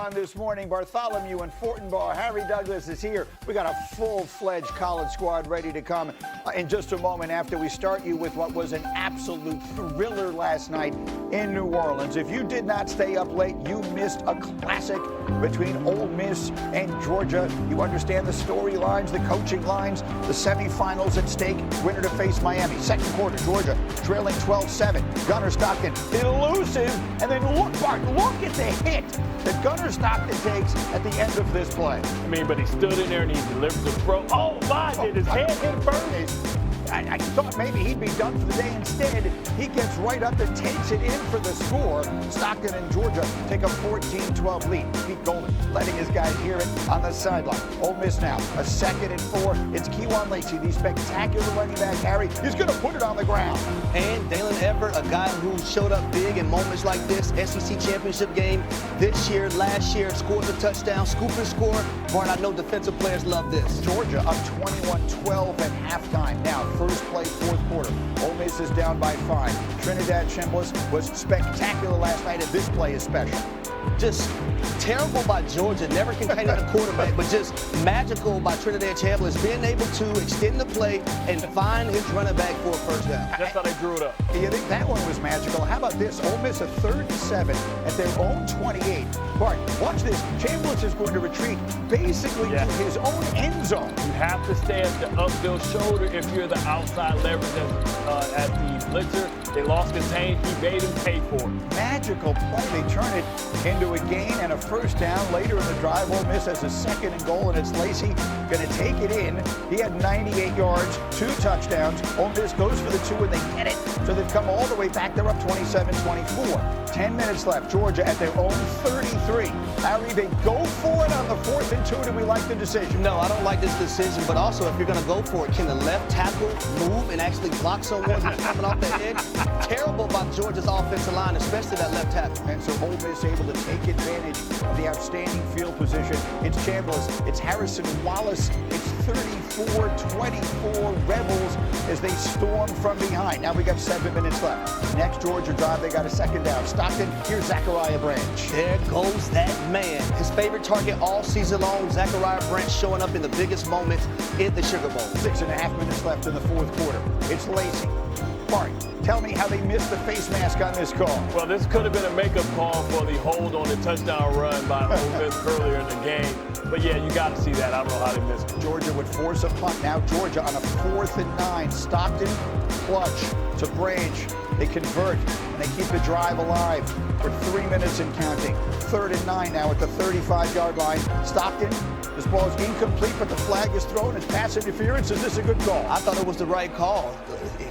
On this morning, Bartholomew and Fortenbaugh. Harry Douglas is here. We got a full-fledged college squad ready to come in just a moment after we start you with what was an absolute thriller last night in New Orleans. If you did not stay up late, you missed a classic between Ole Miss and Georgia. You understand the storylines, the coaching lines, the semifinals at stake. Winner to face Miami. Second quarter, Georgia trailing 12-7. Gunnar Stockton elusive, and then look at the hit that Gunnar Stockton takes at the end of this play. I mean, but he stood in there and he delivered the throw. Oh, my, did his head hit first? I thought maybe he'd be done for the day. Instead, he gets right up and takes it in for the score. Stockton and Georgia take a 14-12 lead. Pete Golding letting his guys hear it on the sideline. Ole Miss now, a 2nd and 4. It's Kewan Lacey, the spectacular running back, Harry. He's going to put it on the ground. And Dalen Everett, a guy who showed up big in moments like this, SEC championship game this year, last year, scores a touchdown, scoop and score. Barn, I know defensive players love this. Georgia up 21-12 at halftime. Now, first play, fourth quarter. Ole Miss is down by 5. Trinidad Chambliss was spectacular last night, and this play is special. Just terrible by Georgia, never containing the quarterback, but just magical by Trinidad Chambliss, being able to extend the play and find his running back for a first down. That's how they drew it up. You think that one was magical? How about this? Ole Miss a 3rd and 7 at their own 28. Bart, watch this. Chambliss is going to retreat basically to his own end zone. You have to stay at the upfield shoulder if you're the outside leverage at the blitzer. They lost contain. He made him pay for it. Magical play. They turn it into a gain and a first down. Later in the drive, Ole Miss has a 2nd and goal, and it's Lacey going to take it in. He had 98 yards, 2 touchdowns. Ole Miss goes for the 2, and they get it. So they've come all the way back. They're up 27-24. 10 minutes left. Georgia at their own 33. Larry, they go for it on the 4th and 2. Do we like the decision? No, I don't like this decision, but also if you're going to go for it, can the left tackle move and actually block someone who's coming off the edge? Terrible by Georgia's offensive line, especially that left tackle. And so Ole Miss able to take advantage of the outstanding field position. It's Chambliss, it's Harrison Wallace, it's 34-24 Rebels as they storm from behind. Now we got 7 minutes left. Next Georgia drive, they got a 2nd down. Stockton, here's Zachariah Branch. There goes that man. His favorite target all season long, Zachariah Branch, showing up in the biggest moments in the Sugar Bowl. 6.5 minutes left in the 4th quarter. It's Lacey. Bart, tell me how they missed the face mask on this call. Well, this could have been a makeup call for the hold on the touchdown run by Ole Miss earlier in the game. But, yeah, you got to see that. I don't know how they missed it. Georgia would force a punt. Now Georgia on a 4th and 9. Stockton, clutch to Branch. They convert, and they keep the drive alive for 3 minutes and counting. 3rd and 9 now at the 35-yard line. Stockton, this ball is incomplete, but the flag is thrown. It's pass interference. Is this a good call? I thought it was the right call.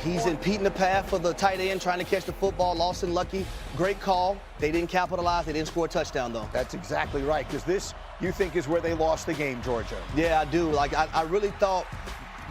He's impeding the path for the tight end, trying to catch the football. Lawson Lucky, great call. They didn't capitalize. They didn't score a touchdown, though. That's exactly right, because this, you think, is where they lost the game, Georgia. Yeah, I do. I really thought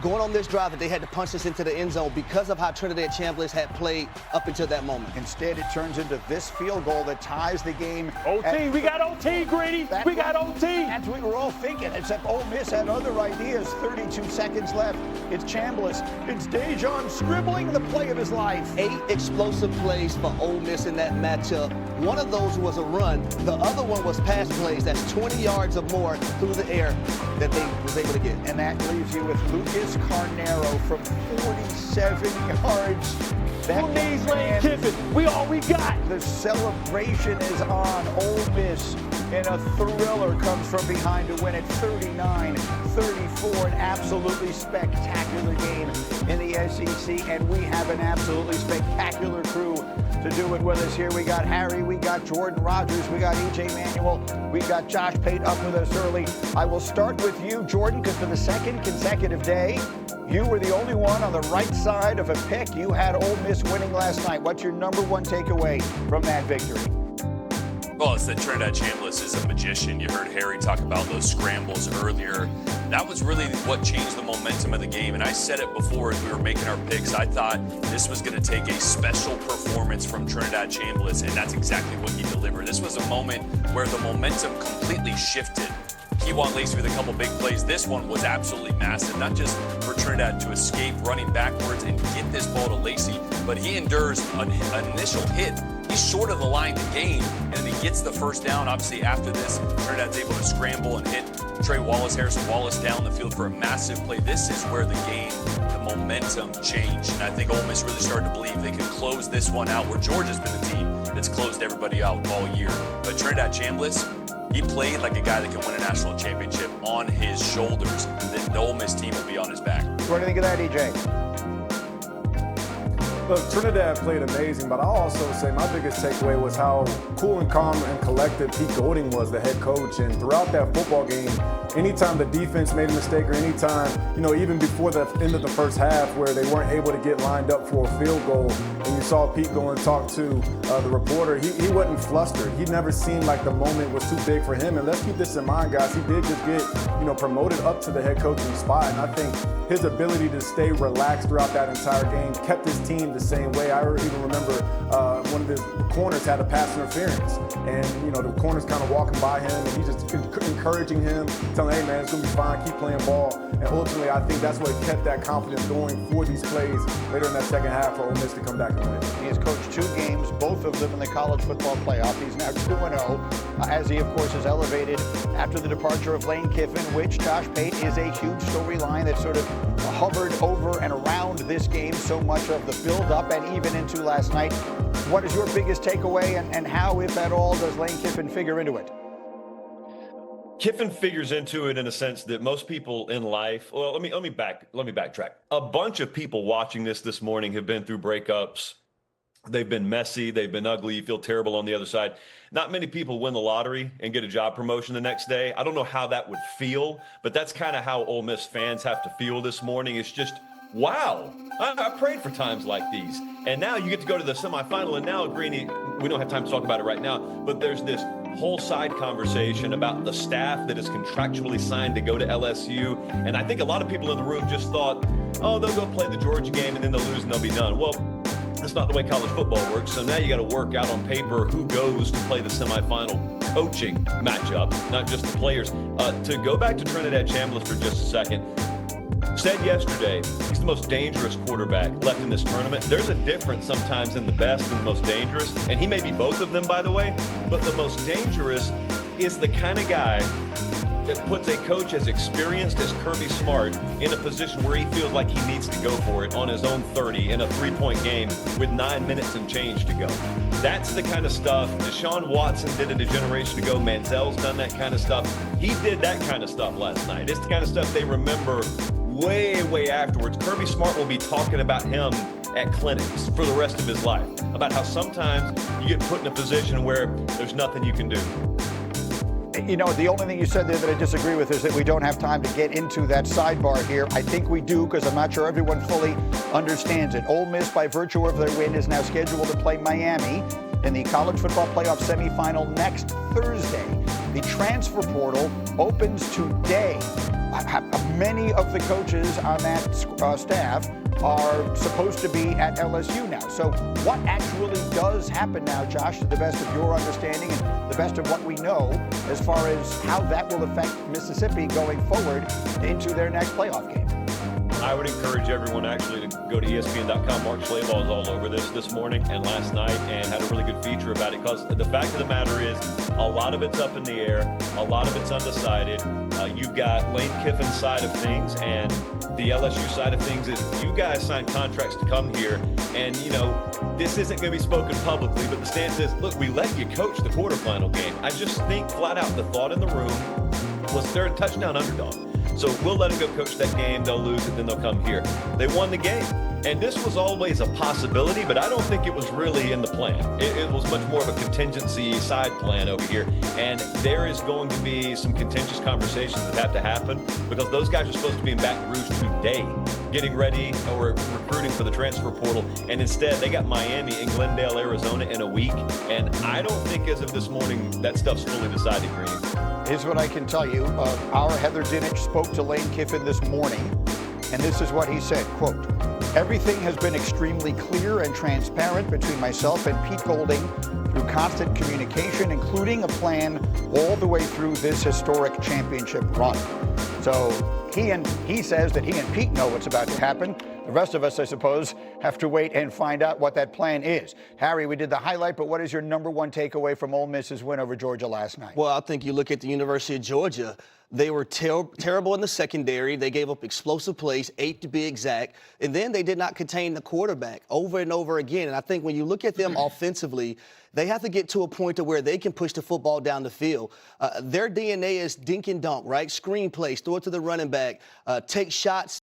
going on this drive that they had to punch this into the end zone because of how Trinidad Chambliss had played up until that moment. Instead, it turns into this field goal that ties the game. OT, we got OT, Greedy. We got OT. That's what we were all thinking, except Ole Miss had other ideas. 32 seconds left. It's Chambliss. It's Dejon scribbling the play of his life. 8 explosive plays for Ole Miss in that matchup. One of those was a run. The other one was pass plays. That's 20 yards or more through the air that they was able to get. And that leaves you with Lucas Carnero from 47 yards. Who needs Lane Kiffin? We all we got. The celebration is on. Ole Miss in a thriller comes from behind to win it 39-34. An absolutely spectacular game in the SEC, and we have an absolutely spectacular crew to do it with us here. We got Harry, we got Jordan Rogers, we got EJ Manuel, we got Josh Pate up with us early. I will start with you, Jordan, because for the 2nd consecutive day, you were the only one on the right side of a pick. You had Ole Miss winning last night. What's your number 1 takeaway from that victory? Well, it's that Trinidad Chambliss is a magician. You heard Harry talk about those scrambles earlier. That was really what changed the momentum of the game. And I said it before as we were making our picks. I thought this was going to take a special performance from Trinidad Chambliss, and that's exactly what he delivered. This was a moment where the momentum completely shifted. Kewan Lacey with a couple big plays. This one was absolutely massive, not just for Trinidad to escape running backwards and get this ball to Lacey, but he endures an initial hit. he's short of the line to gain, and then he gets the first down. Obviously, after this, Trinidad's able to scramble and hit Harrison Wallace down the field for a massive play. This is where the game, the momentum changed, and I think Ole Miss really started to believe they could close this one out, where Georgia's been the team that's closed everybody out all year. But Trinidad Chambliss, he played like a guy that can win a national championship on his shoulders. The Ole Miss team will be on his back. What do you think of that, EJ? Look, Trinidad played amazing, but I'll also say my biggest takeaway was how cool and calm and collected Pete Golding was, the head coach. And throughout that football game, anytime the defense made a mistake or anytime, even before the end of the first half where they weren't able to get lined up for a field goal, and you saw Pete go and talk to the reporter, he wasn't flustered. He never seemed like the moment was too big for him. And let's keep this in mind, guys. He did just get, promoted up to the head coaching spot. And I think his ability to stay relaxed throughout that entire game kept his team the same way. I even remember one of his corners had a pass interference, and the corner's kind of walking by him, and he just encouraging him, telling him, hey man, it's gonna be fine, keep playing ball. And ultimately, I think that's what kept that confidence going for these plays later in that second half for Ole Miss to come back and win. He has coached 2 games, both of them in the college football playoff. He's now 2-0, as he, of course, is elevated after the departure of Lane Kiffin, which, Josh Pate, is a huge storyline that sort of hovered over and around this game, so much of the build-up and even into last night. What is your biggest takeaway, and how, if at all, does Lane Kiffin figure into it? Kiffin figures into it in a sense that most people in life, well, let me backtrack. A bunch of people watching this morning have been through breakups. They've been messy, they've been ugly, you feel terrible on the other side. Not many people win the lottery and get a job promotion the next day. I don't know how that would feel, but that's kind of how Ole Miss fans have to feel this morning. It's just, wow, I prayed for times like these. And now you get to go to the semifinal, and now, Greeny, we don't have time to talk about it right now, but there's this whole side conversation about the staff that is contractually signed to go to LSU. And I think a lot of people in the room just thought, oh, they'll go play the Georgia game and then they'll lose and they'll be done. Well, that's not the way college football works. So now you got to work out on paper who goes to play the semifinal coaching matchup, not just the players. To go back to Trinidad Chambliss for just a second, said yesterday, he's the most dangerous quarterback left in this tournament. There's a difference sometimes in the best and the most dangerous, and he may be both of them, by the way, but the most dangerous is the kind of guy that puts a coach as experienced as Kirby Smart in a position where he feels like he needs to go for it on his own 30 in a 3-point game with 9 minutes and change to go. That's the kind of stuff. Deshaun Watson did it a generation ago. Manziel's done that kind of stuff. He did that kind of stuff last night. It's the kind of stuff they remember way afterwards. Kirby Smart will be talking about him at clinics for the rest of his life, about how sometimes you get put in a position where there's nothing you can do. The only thing you said there that I disagree with is that we don't have time to get into that sidebar here. I think we do, because I'm not sure everyone fully understands it. Ole Miss, by virtue of their win, is now scheduled to play Miami in the college football playoff semifinal next Thursday. The transfer portal opens today. Many of the coaches on that staff are supposed to be at LSU now. So what actually does happen now, Josh, to the best of your understanding and the best of what we know, as far as how that will affect Mississippi going forward into their next playoff game? I would encourage everyone actually to go to ESPN.com. Mark Schlabach is all over this morning and last night, and had a really good feature about it, because the fact of the matter is a lot of it's up in the air, a lot of it's undecided. You've got Lane Kiffin's side of things, and the LSU side of things is you guys signed contracts to come here, and this isn't going to be spoken publicly, but the stance is, look, we let you coach the quarterfinal game. I just think flat out the thought in the room was they're a touchdown underdog. So we'll let them go coach that game. They'll lose it, then they'll come here. They won the game. And this was always a possibility, but I don't think it was really in the plan. It was much more of a contingency side plan over here. And there is going to be some contentious conversations that have to happen, because those guys are supposed to be in Baton Rouge today, getting ready or recruiting for the transfer portal. And instead, they got Miami and Glendale, Arizona in a week. And I don't think as of this morning, that stuff's fully decided, Green. Here's what I can tell you. Our Heather Dinich spoke to Lane Kiffin this morning, and this is what he said, quote, "Everything has been extremely clear and transparent between myself and Pete Golding through constant communication, including a plan all the way through this historic championship run." So he says that he and Pete know what's about to happen. The rest of us, I suppose, have to wait and find out what that plan is. Harry, we did the highlight, but what is your number one takeaway from Ole Miss's win over Georgia last night? Well, I think you look at the University of Georgia. They were terrible in the secondary. They gave up explosive plays, 8 to be exact. And then they did not contain the quarterback over and over again. And I think when you look at them offensively, they have to get to a point to where they can push the football down the field. Their DNA is dink and dunk, right? Screen plays, throw it to the running back, take shots